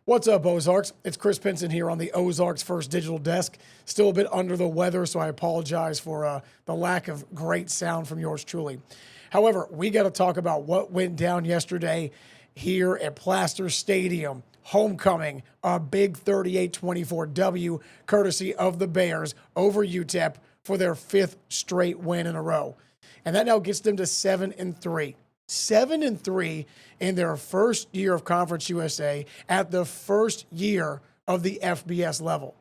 What's up, Ozarks? It's Chris Pinson here on the Ozarks First Digital Desk. Still a bit under the weather, so I apologize for the lack of great sound from yours truly. However, we got to talk about what went down yesterday here at Plaster Stadium. Homecoming, a big 38-24 W, courtesy of the Bears over UTEP for their fifth straight win in a row. And that now gets them to 7-3. 7-3 in their first year of Conference USA at the first year of the FBS level.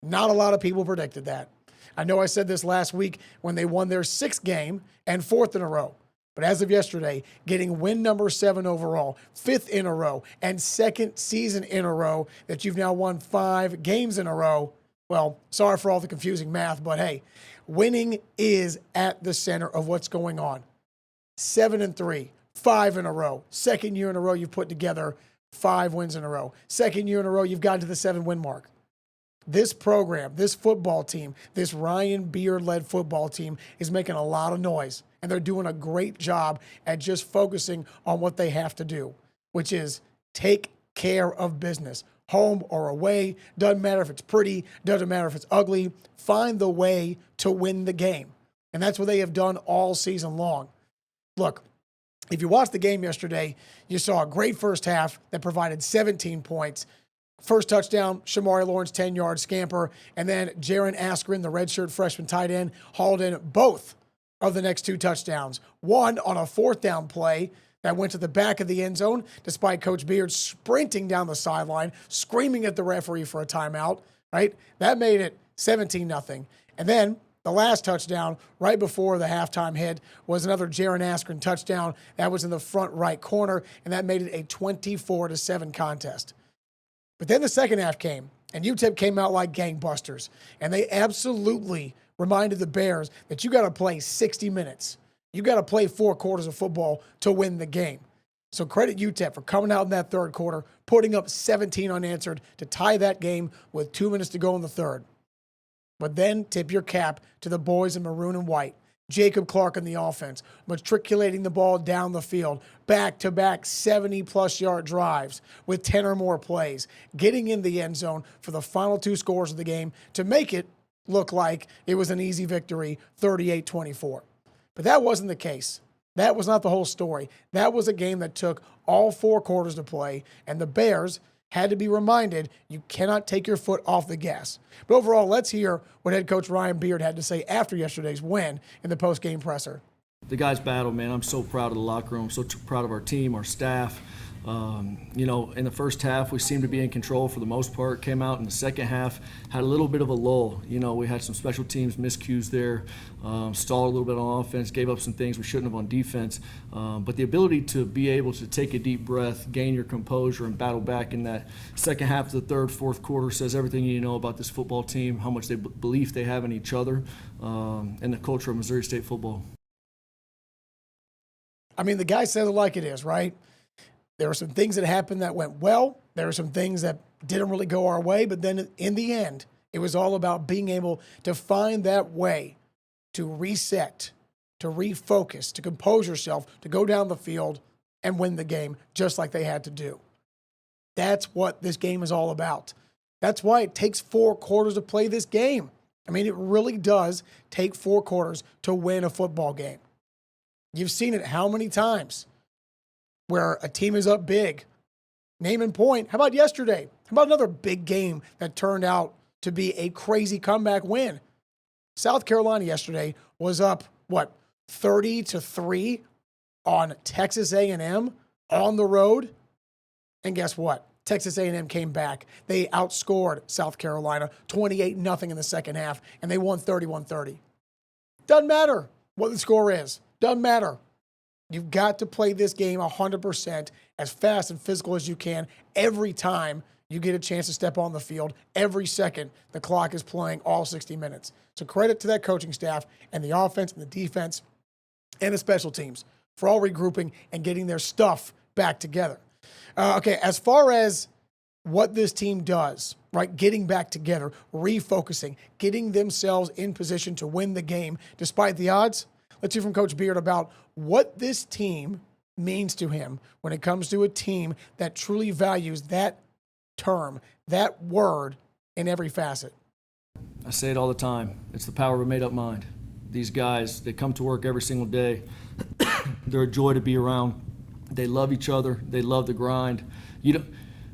Not a lot of people predicted that. I know I said this last week when they won their sixth game and fourth in a row. But as of yesterday, getting win number 7 overall, fifth in a row, and second season in a row that you've now won 5 games in a row. Well, sorry for all the confusing math, but hey, winning is at the center of what's going on. 7-3, 5 in a row. Second year in a row you've put together 5 wins in a row. Second year in a row you've gotten to the 7-win mark. This program, this football team, this Ryan Beard-led football team is making a lot of noise, and they're doing a great job at just focusing on what they have to do, which is take care of business. Home or away, doesn't matter if it's pretty, doesn't matter if it's ugly. Find the way to win the game, and that's what they have done all season long. Look, if you watched the game yesterday, you saw a great first half that provided 17 points. First touchdown, Shamari Lawrence, 10-yard scamper, and then Jaron Askren, the redshirt freshman tight end, hauled in both of the next 2 touchdowns. One on a fourth down play that went to the back of the end zone, despite Coach Beard sprinting down the sideline, screaming at the referee for a timeout, right? That made it 17-0. And then the last touchdown, right before the halftime hit, was another Jaron Askren touchdown. That was in the front right corner, and that made it a 24-7 contest. But then the second half came, and UTEP came out like gangbusters, and they absolutely reminded the Bears that you got to play 60 minutes. You got to play 4 quarters of football to win the game. So credit UTEP for coming out in that third quarter, putting up 17 unanswered to tie that game with 2 minutes to go in the third. But then tip your cap to the boys in maroon and white. Jacob Clark in the offense, matriculating the ball down the field, back-to-back 70-plus yard drives with 10 or more plays, getting in the end zone for the final 2 scores of the game to make it look like it was an easy victory, 38-24. But that wasn't the case. That was not the whole story. That was a game that took all 4 quarters to play, and the Bears had to be reminded you cannot take your foot off the gas. But overall, let's hear what head coach Ryan Beard had to say after yesterday's win in the post-game presser. The guys battled, man. I'm so proud of the locker room, so proud of our team, our staff. In the first half, we seemed to be in control for the most part. Came out in the second half, had a little bit of a lull. We had some special teams miscues there, stalled a little bit on offense, gave up some things we shouldn't have on defense. But the ability to be able to take a deep breath, gain your composure, and battle back in that second half of the third, fourth quarter says everything you know about this football team, how much belief they have in each other, and the culture of Missouri State football. I mean, the guy said it like it is, right? There were some things that happened that went well. There were some things that didn't really go our way. But then in the end, it was all about being able to find that way to reset, to refocus, to compose yourself, to go down the field and win the game just like they had to do. That's what this game is all about. That's why it takes 4 quarters to play this game. I mean, it really does take 4 quarters to win a football game. You've seen it how many times? Where a team is up big. Name and point. How about yesterday? How about another big game that turned out to be a crazy comeback win? South Carolina yesterday was up, 30-3 on Texas A&M on the road. And guess what? Texas A&M came back. They outscored South Carolina 28-0 in the second half, and they won 31-30. Doesn't matter what the score is. Doesn't matter. You've got to play this game 100% as fast and physical as you can every time you get a chance to step on the field. Every second the clock is playing all 60 minutes. So credit to that coaching staff and the offense and the defense and the special teams for all regrouping and getting their stuff back together. Okay, as far as what this team does, right, getting back together, refocusing, getting themselves in position to win the game despite the odds, let's hear from Coach Beard about what this team means to him when it comes to a team that truly values that term, that word in every facet. I say it all the time. It's the power of a made-up mind. These guys, they come to work every single day. They're a joy to be around. They love each other. They love the grind.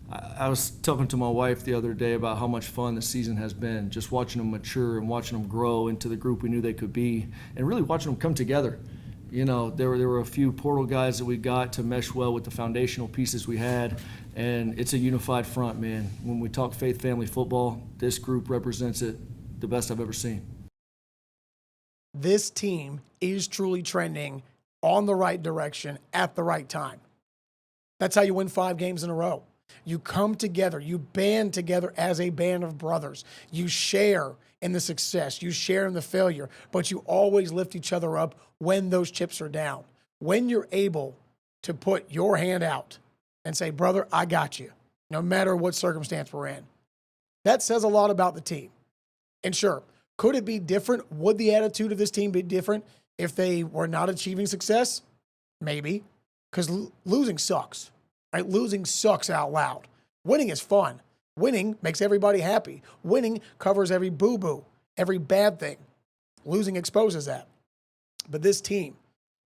I was talking to my wife the other day about how much fun the season has been, just watching them mature and watching them grow into the group we knew they could be, and really watching them come together. There were a few portal guys that we got to mesh well with the foundational pieces we had, and it's a unified front, man. When we talk faith family football, this group represents it the best I've ever seen. This team is truly trending on the right direction at the right time. That's how you win 5 games in a row. You come together, you band together as a band of brothers. You share in the success, you share in the failure, but you always lift each other up when those chips are down. When you're able to put your hand out and say, brother, I got you, no matter what circumstance we're in. That says a lot about the team. And sure, could it be different? Would the attitude of this team be different if they were not achieving success? Maybe, because losing sucks. Right? Losing sucks out loud. Winning is fun. Winning makes everybody happy. Winning covers every boo-boo, every bad thing. Losing exposes that. But this team,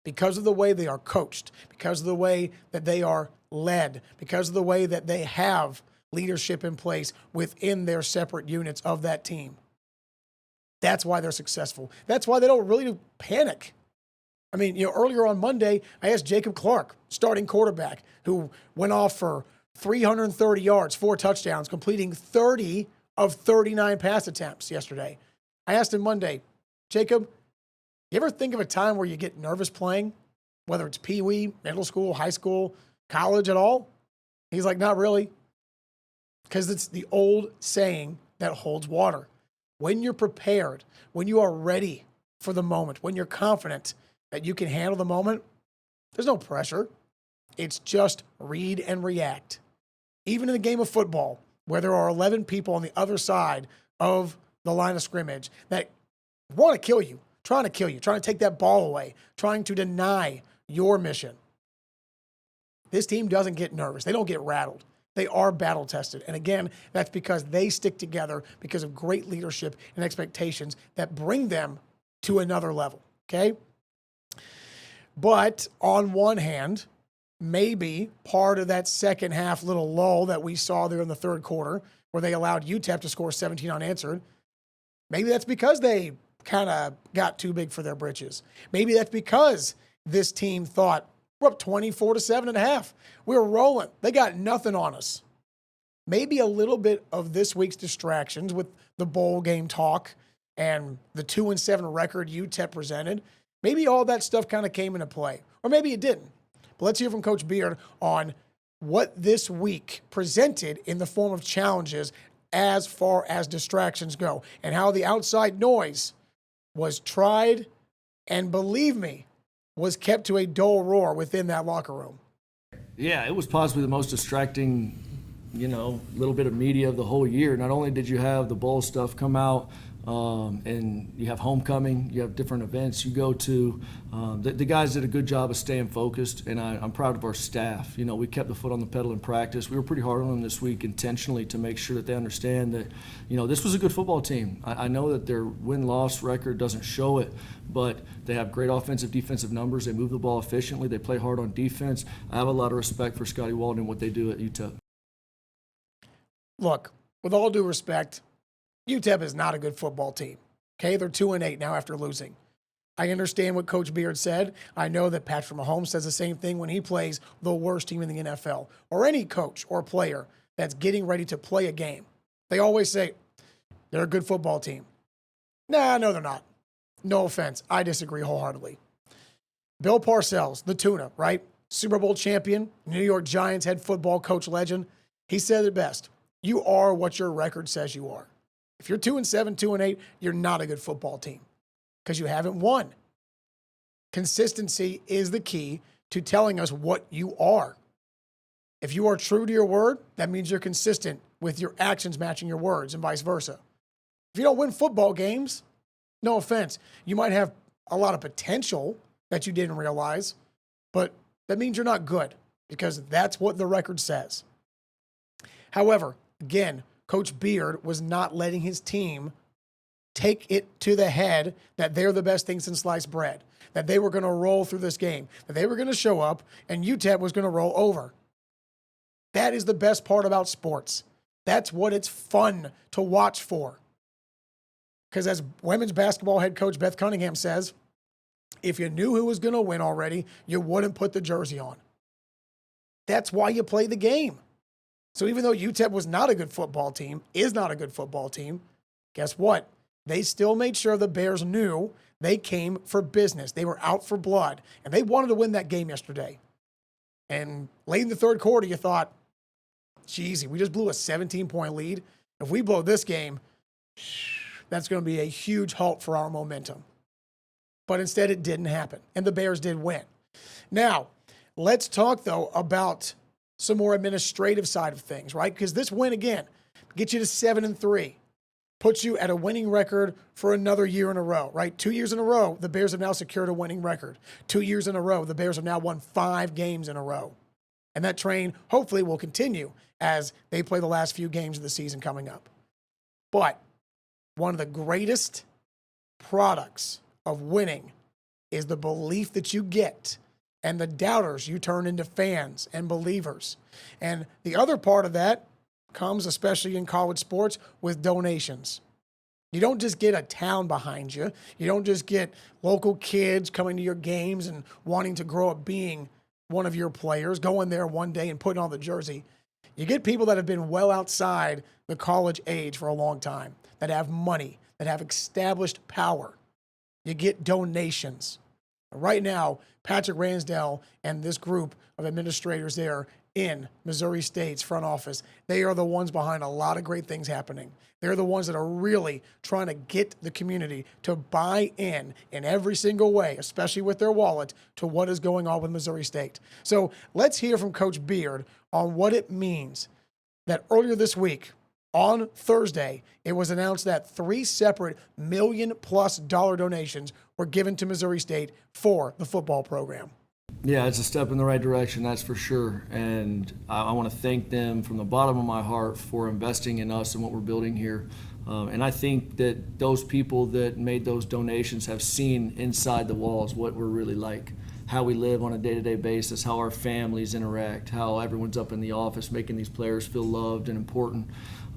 because of the way they are coached, because of the way that they are led, because of the way that they have leadership in place within their separate units of that team, that's why they're successful. That's why they don't really panic. I mean, earlier on Monday, I asked Jacob Clark, starting quarterback, who went off for 330 yards, 4 touchdowns, completing 30 of 39 pass attempts yesterday. I asked him Monday, Jacob, you ever think of a time where you get nervous playing, whether it's pee-wee, middle school, high school, college at all? He's like, not really, because it's the old saying that holds water. When you're prepared, when you are ready for the moment, when you're confident that you can handle the moment, there's no pressure. It's just read and react. Even in the game of football, where there are 11 people on the other side of the line of scrimmage that want to kill you, trying to take that ball away, trying to deny your mission. This team doesn't get nervous. They don't get rattled. They are battle tested. And again, that's because they stick together because of great leadership and expectations that bring them to another level, okay? But on one hand, maybe part of that second half little lull that we saw there in the third quarter where they allowed UTEP to score 17 unanswered, maybe that's because they kind of got too big for their britches. Maybe that's because this team thought, we're up 24-7 and a half. We're rolling. They got nothing on us. Maybe a little bit of this week's distractions with the bowl game talk and the 2-7 record UTEP presented, maybe all that stuff kind of came into play. Or maybe it didn't. But let's hear from Coach Beard on what this week presented in the form of challenges as far as distractions go and how the outside noise was tried and, believe me, was kept to a dull roar within that locker room. Yeah, it was possibly the most distracting, little bit of media of the whole year. Not only did you have the bowl stuff come out, and you have homecoming, you have different events you go to. The guys did a good job of staying focused, and I'm proud of our staff. We kept the foot on the pedal in practice. We were pretty hard on them this week intentionally to make sure that they understand that, this was a good football team. I know that their win-loss record doesn't show it, but they have great offensive, defensive numbers. They move the ball efficiently. They play hard on defense. I have a lot of respect for Scotty Walden and what they do at UTEP. Look, with all due respect, UTEP is not a good football team. Okay, they're 2-8 now after losing. I understand what Coach Beard said. I know that Patrick Mahomes says the same thing when he plays the worst team in the NFL, or any coach or player that's getting ready to play a game. They always say, they're a good football team. Nah, no, they're not. No offense. I disagree wholeheartedly. Bill Parcells, the tuna, right? Super Bowl champion, New York Giants head football coach legend. He said it best. You are what your record says you are. If you're 2-7, 2-8, you're not a good football team because you haven't won. Consistency is the key to telling us what you are. If you are true to your word, that means you're consistent with your actions matching your words and vice versa. If you don't win football games, no offense, you might have a lot of potential that you didn't realize, but that means you're not good because that's what the record says. However, Again, Coach Beard was not letting his team take it to the head that they're the best thing since sliced bread, that they were going to roll through this game, that they were going to show up, and UTEP was going to roll over. That is the best part about sports. That's what it's fun to watch for. Because as women's basketball head coach Beth Cunningham says, if you knew who was going to win already, you wouldn't put the jersey on. That's why you play the game. So even though UTEP was not a good football team, is not a good football team, guess what? They still made sure the Bears knew they came for business. They were out for blood, and they wanted to win that game yesterday. And late in the third quarter, you thought, geez, we just blew a 17-point lead. If we blow this game, that's going to be a huge halt for our momentum. But instead, it didn't happen, and the Bears did win. Now, let's talk, though, about some more administrative side of things, right? Because this win, again, gets you to 7-3, puts you at a winning record for another year in a row, right? 2 years in a row, the Bears have now secured a winning record. 2 years in a row, the Bears have now won 5 games in a row. And that train hopefully will continue as they play the last few games of the season coming up. But one of the greatest products of winning is the belief that you get and the doubters you turn into fans and believers. And the other part of that comes, especially in college sports, with donations. You don't just get a town behind you. You don't just get local kids coming to your games and wanting to grow up being one of your players, going there one day and putting on the jersey. You get people that have been well outside the college age for a long time, that have money, that have established power. You get donations. Right now, Patrick Ransdell and this group of administrators there in Missouri State's front office, they are the ones behind a lot of great things happening. They're the ones that are really trying to get the community to buy in every single way, especially with their wallet, to what is going on with Missouri State. So let's hear from Coach Beard on what it means that earlier this week, on Thursday, it was announced that 3 separate $1 million+ donations were given to Missouri State for the football program. Yeah, it's a step in the right direction, that's for sure. And I want to thank them from the bottom of my heart for investing in us and what we're building here. And I think that those people that made those donations have seen inside the walls what we're really like, how we live on a day-to-day basis, how our families interact, how everyone's up in the office making these players feel loved and important.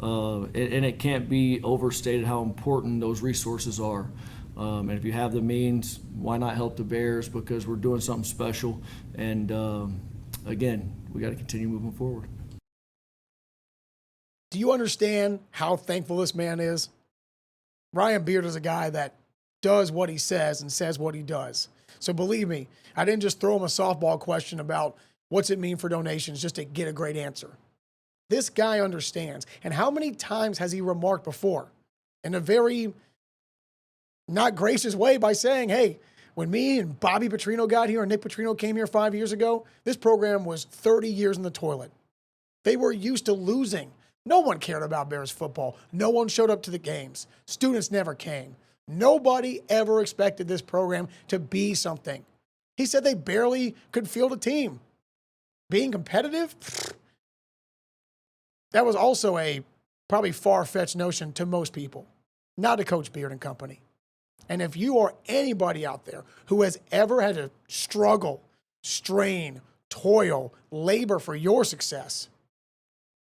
And it can't be overstated how important those resources are. And if you have the means, why not help the Bears? Because we're doing something special. And again, we got to continue moving forward. Do you understand how thankful this man is? Ryan Beard is a guy that does what he says and says what he does. So believe me, I didn't just throw him a softball question about what's it mean for donations just to get a great answer. This guy understands. And how many times has he remarked before in a very not gracious way by saying, hey, when me and Bobby Petrino got here and Nick Petrino came here 5 years ago, this program was 30 years in the toilet. They were used to losing. No one cared about Bears football. No one showed up to the games. Students never came. Nobody ever expected this program to be something. He said they barely could field a team. Being competitive? That was also a probably far-fetched notion to most people, not to Coach Beard and company. And if you are anybody out there who has ever had to struggle, strain, toil, labor for your success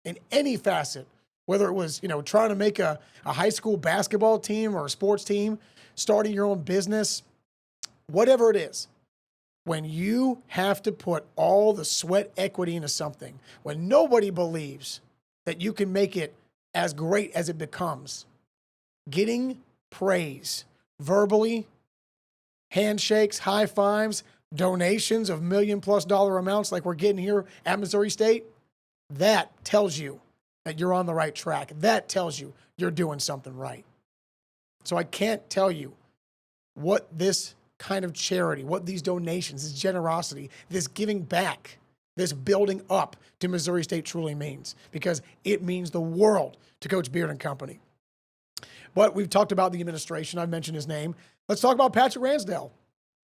in any facet, whether it was, trying to make a high school basketball team or a sports team, starting your own business, whatever it is, when you have to put all the sweat equity into something, when nobody believes that you can make it as great as it becomes, getting praise, verbally, handshakes, high fives, donations of $1 million+ amounts like we're getting here at Missouri State, that tells you that you're on the right track. That tells you you're doing something right. So I can't tell you what this kind of charity, what these donations, this generosity, this giving back, this building up to Missouri State truly means, because it means the world to Coach Beard and company. But we've talked about the administration. I've mentioned his name. Let's talk about Patrick Ransdell.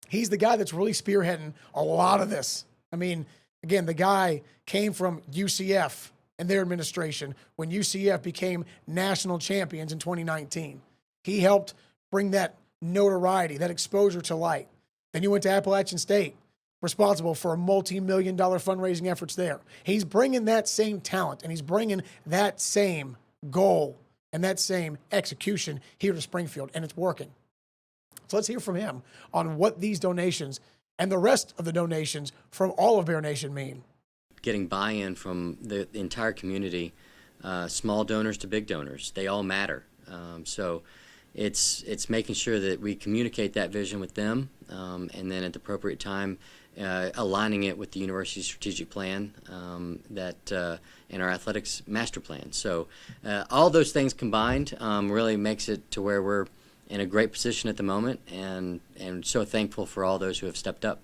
He's the guy that's really spearheading a lot of this. I mean, again, the guy came from UCF, and their administration when UCF became national champions in 2019. He helped bring that notoriety, that exposure to light. Then you went to Appalachian State, responsible for a multi-million-dollar fundraising efforts there. He's bringing that same talent, and he's bringing that same goal and that same execution here to Springfield, and it's working. So let's hear from him on what these donations and the rest of the donations from all of Bear Nation mean. Getting buy-in from the entire community, small donors to big donors, they all matter. So it's making sure that we communicate that vision with them, and then at the appropriate time, aligning it with the university's strategic plan and our athletics master plan. So all those things combined really makes it to where we're in a great position at the moment, and so thankful for all those who have stepped up.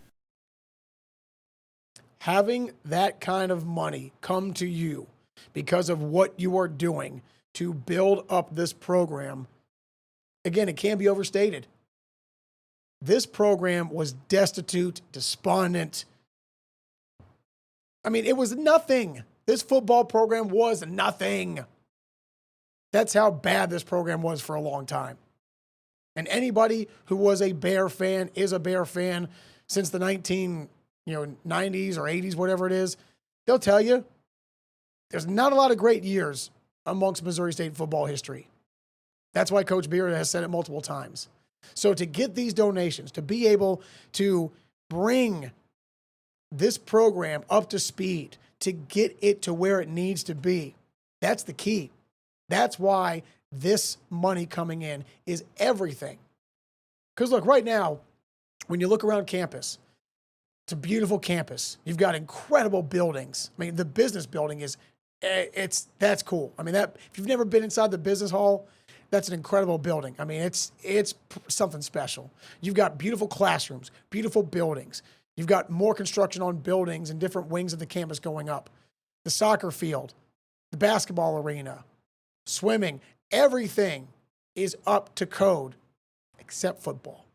Having that kind of money come to you because of what you are doing to build up this program, again, it can't be overstated. This program was destitute, despondent. I mean, it was nothing. This football program was nothing. That's how bad this program was for a long time. And anybody who was a Bear fan, is a Bear fan since the 90s or 80s, whatever it is, they'll tell you there's not a lot of great years amongst Missouri State football history. That's why Coach Beard has said it multiple times. So to get these donations, to be able to bring this program up to speed, to get it to where it needs to be, that's the key. That's why this money coming in is everything. Because look, right now, when you look around campus, it's a beautiful campus. You've got incredible buildings. I mean, the business building that's cool. I mean, that if you've never been inside the business hall, that's an incredible building. I mean, it's something special. You've got beautiful classrooms, beautiful buildings. You've got more construction on buildings and different wings of the campus going up. The soccer field, the basketball arena, swimming, everything is up to code except football.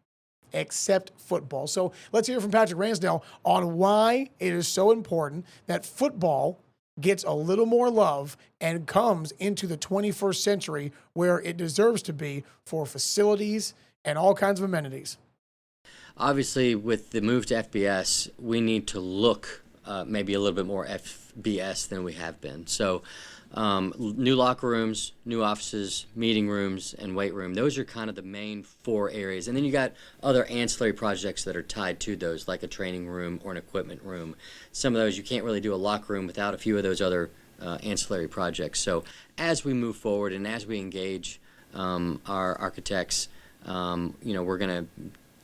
So let's hear from Patrick Ransdell on why it is so important that football gets a little more love and comes into the 21st century where it deserves to be for facilities and all kinds of amenities. Obviously, with the move to FBS, we need to look maybe a little bit more FBS than we have been. So new locker rooms, new offices, meeting rooms, and weight room. Those are kind of the main four areas. And then you got other ancillary projects that are tied to those, like a training room or an equipment room. Some of those, you can't really do a locker room without a few of those other ancillary projects. So as we move forward and as we engage our architects, we're going to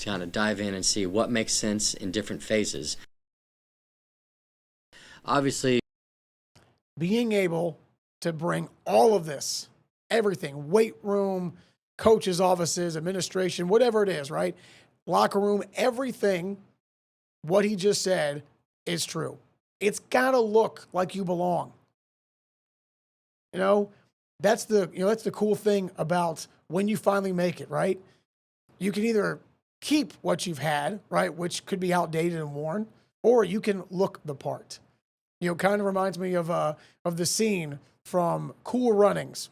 kind of dive in and see what makes sense in different phases. Obviously, being able to bring all of this, everything, weight room, coaches' offices, administration, whatever it is, right? Locker room, everything, what he just said is true. It's got to look like you belong. That's the cool thing about when you finally make it, right? You can either keep what you've had, right, which could be outdated and worn, or you can look the part. Kind of reminds me of the scene from Cool Runnings.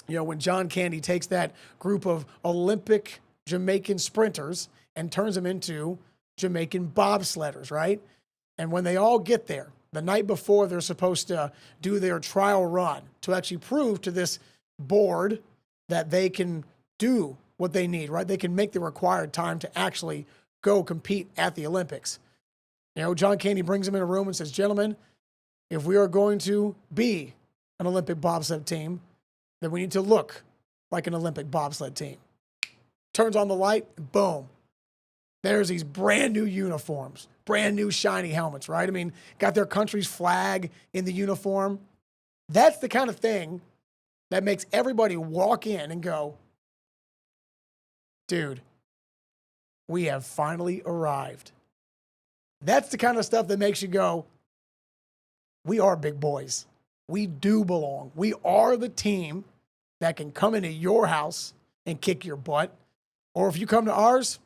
When John Candy takes that group of Olympic Jamaican sprinters and turns them into Jamaican bobsledders, right? And when they all get there, the night before they're supposed to do their trial run to actually prove to this board that they can do what they need, right? They can make the required time to actually go compete at the Olympics. John Candy brings them in a room and says, gentlemen, if we are going to be an Olympic bobsled team, then we need to look like an Olympic bobsled team. Turns on the light, boom. There's these brand new uniforms, brand new shiny helmets, right? I mean, got their country's flag in the uniform. That's the kind of thing that makes everybody walk in and go, dude, we have finally arrived. That's the kind of stuff that makes you go, we are big boys. We do belong. We are the team that can come into your house and kick your butt. Or if you come to ours,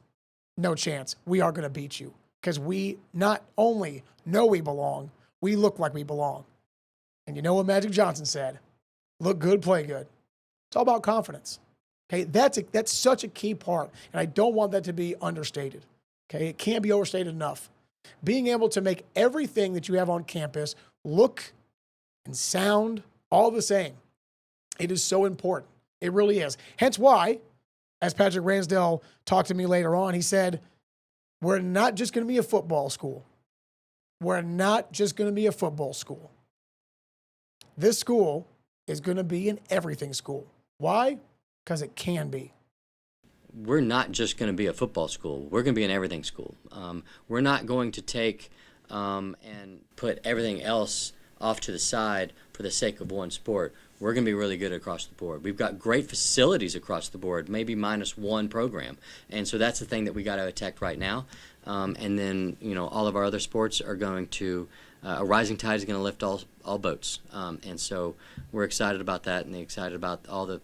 no chance. We are going to beat you because we not only know we belong, we look like we belong. And you know what Magic Johnson said? Look good, play good. It's all about confidence. Okay, that's such a key part, and I don't want that to be understated. Okay, it can't be overstated enough. Being able to make everything that you have on campus look and sound all the same. It is so important. It really is. Hence why, as Patrick Ransdell talked to me later on, he said, we're not just going to be a football school. We're not just going to be a football school. This school is going to be an everything school. Why? Because it can be. We're not just going to be a football school. We're going to be an everything school. We're not going to take and put everything else off to the side for the sake of one sport. We're going to be really good across the board. We've got great facilities across the board, maybe minus one program. And so that's the thing that we got to attack right now. And then, all of our other sports are going to, a rising tide is going to lift all boats. And so we're excited about that and excited about all the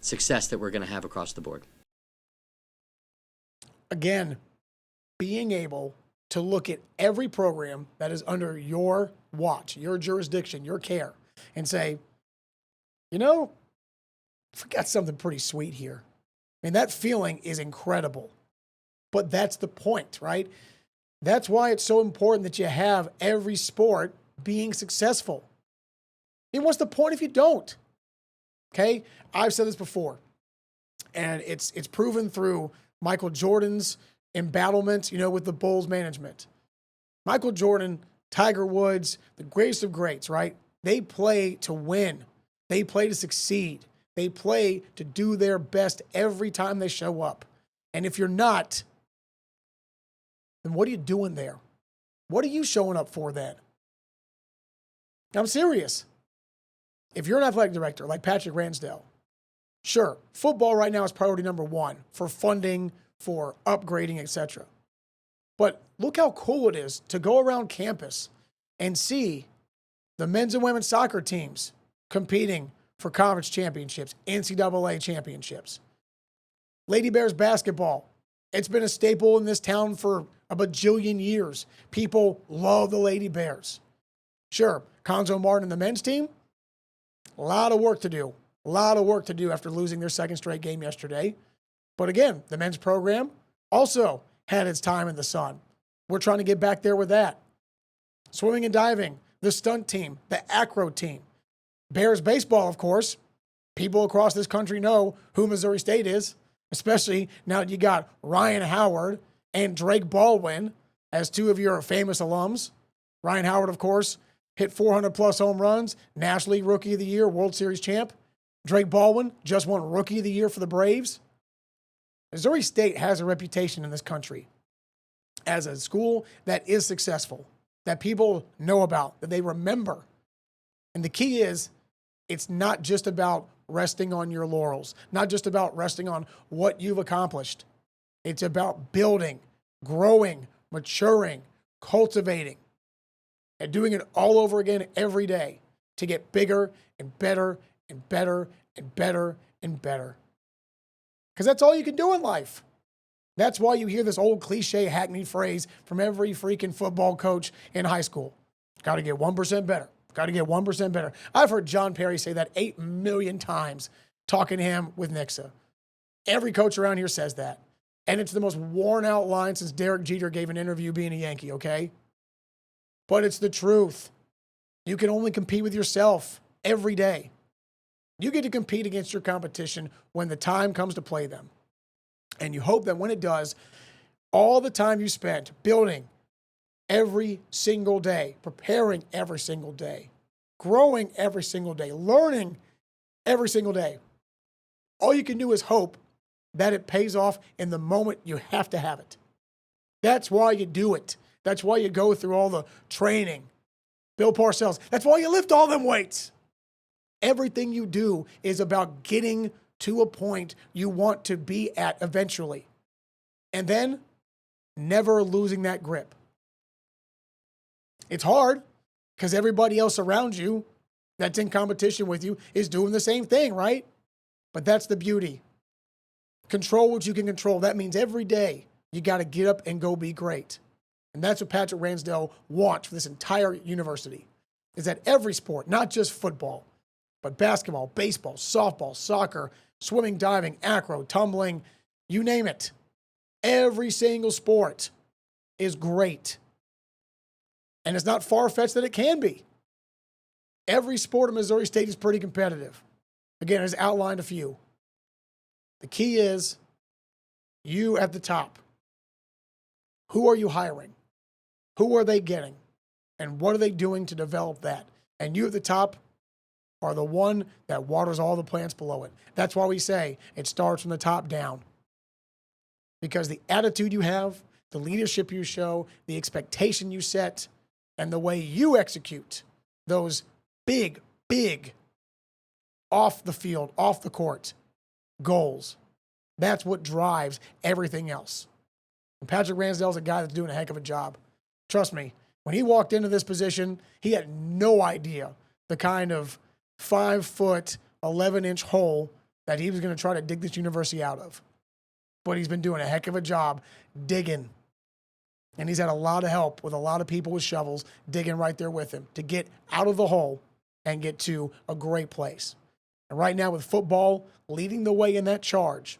success that we're going to have across the board. Again, being able to look at every program that is under your watch, your jurisdiction, your care, and say, we got something pretty sweet here. I mean, that feeling is incredible. But that's the point, right? That's why it's so important that you have every sport being successful. And what's the point if you don't? Okay? I've said this before, and it's proven through Michael Jordan's embattlement, with the Bulls management. Michael Jordan, Tiger Woods, the greatest of greats, right? They play to win. They play to succeed. They play to do their best every time they show up. And if you're not, then what are you doing there? What are you showing up for then? I'm serious. If you're an athletic director like Patrick Ransdell, sure, football right now is priority number one for funding, for upgrading, etc. But look how cool it is to go around campus and see the men's and women's soccer teams competing for conference championships, NCAA championships. Lady Bears basketball. It's been a staple in this town for a bajillion years. People love the Lady Bears. Sure, Conzo Martin and the men's team, a lot of work to do. A lot of work to do after losing their second straight game yesterday. But again, the men's program also had its time in the sun. We're trying to get back there with that. Swimming and diving, the stunt team, the acro team. Bears baseball, of course. People across this country know who Missouri State is, especially now that you got Ryan Howard and Drake Baldwin as two of your famous alums. Ryan Howard, of course, hit 400-plus home runs, National League Rookie of the Year, World Series champ. Drake Baldwin just won Rookie of the Year for the Braves. Missouri State has a reputation in this country as a school that is successful, that people know about, that they remember. And the key is, it's not just about resting on your laurels, not just about resting on what you've accomplished. It's about building, growing, maturing, cultivating, and doing it all over again every day to get bigger and better and better and better and better. Because that's all you can do in life. That's why you hear this old cliche hackneyed phrase from every freaking football coach in high school. Got to get 1% better. Got to get 1% better. I've heard John Perry say that 8 million times talking to him with Nixa. Every coach around here says that. And it's the most worn out line since Derek Jeter gave an interview being a Yankee, okay? But it's the truth. You can only compete with yourself every day. You get to compete against your competition when the time comes to play them. And you hope that when it does, all the time you spent building every single day, preparing every single day, growing every single day, learning every single day, all you can do is hope that it pays off in the moment you have to have it. That's why you do it. That's why you go through all the training. Bill Parcells, that's why you lift all them weights. Everything you do is about getting to a point you want to be at eventually. And then never losing that grip. It's hard because everybody else around you that's in competition with you is doing the same thing, right? But that's the beauty. Control what you can control. That means every day you got to get up and go be great. And that's what Patrick Ransdell wants for this entire university. is that every sport, not just football, but basketball, baseball, softball, soccer, swimming, diving, acro, tumbling, you name it, every single sport is great. And it's not far-fetched that it can be. Every sport in Missouri State is pretty competitive. Again, I just outlined a few. The key is you at the top. Who are you hiring? Who are they getting? And what are they doing to develop that? And you at the top are the one that waters all the plants below it. That's why we say it starts from the top down. Because the attitude you have, the leadership you show, the expectation you set, and the way you execute those big, big off the field, off the court goals, that's what drives everything else. And Patrick Ransdell's a guy that's doing a heck of a job. Trust me, when he walked into this position, he had no idea the kind of 5-foot, 11-inch hole that he was going to try to dig this university out of. But he's been doing a heck of a job digging. And he's had a lot of help with a lot of people with shovels digging right there with him to get out of the hole and get to a great place. And right now with football leading the way in that charge,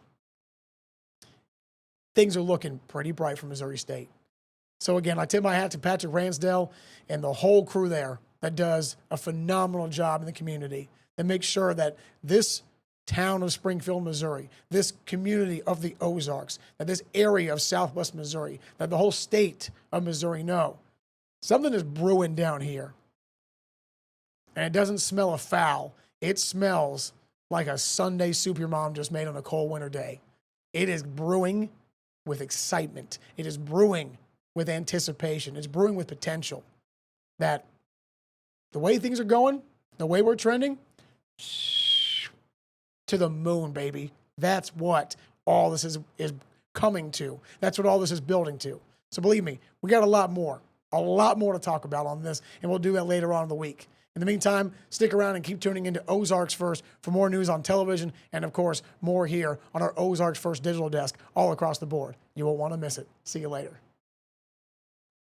things are looking pretty bright for Missouri State. So again, I tip my hat to Patrick Ransdell and the whole crew there that does a phenomenal job in the community and makes sure that this town of Springfield, Missouri, this community of the Ozarks, that this area of Southwest Missouri, that the whole state of Missouri know something is brewing down here. And it doesn't smell of foul. It smells like a Sunday soup your mom just made on a cold winter day. It is brewing with excitement. It is brewing with anticipation. It's brewing with potential. That the way things are going, the way we're trending, to the moon, baby. That's what all this is coming to. That's what all this is building to. So believe me, we got a lot more to talk about on this, and we'll do that later on in the week. In the meantime, stick around and keep tuning into Ozarks First for more news on television and, of course, more here on our Ozarks First digital desk all across the board. You won't want to miss it. See you later.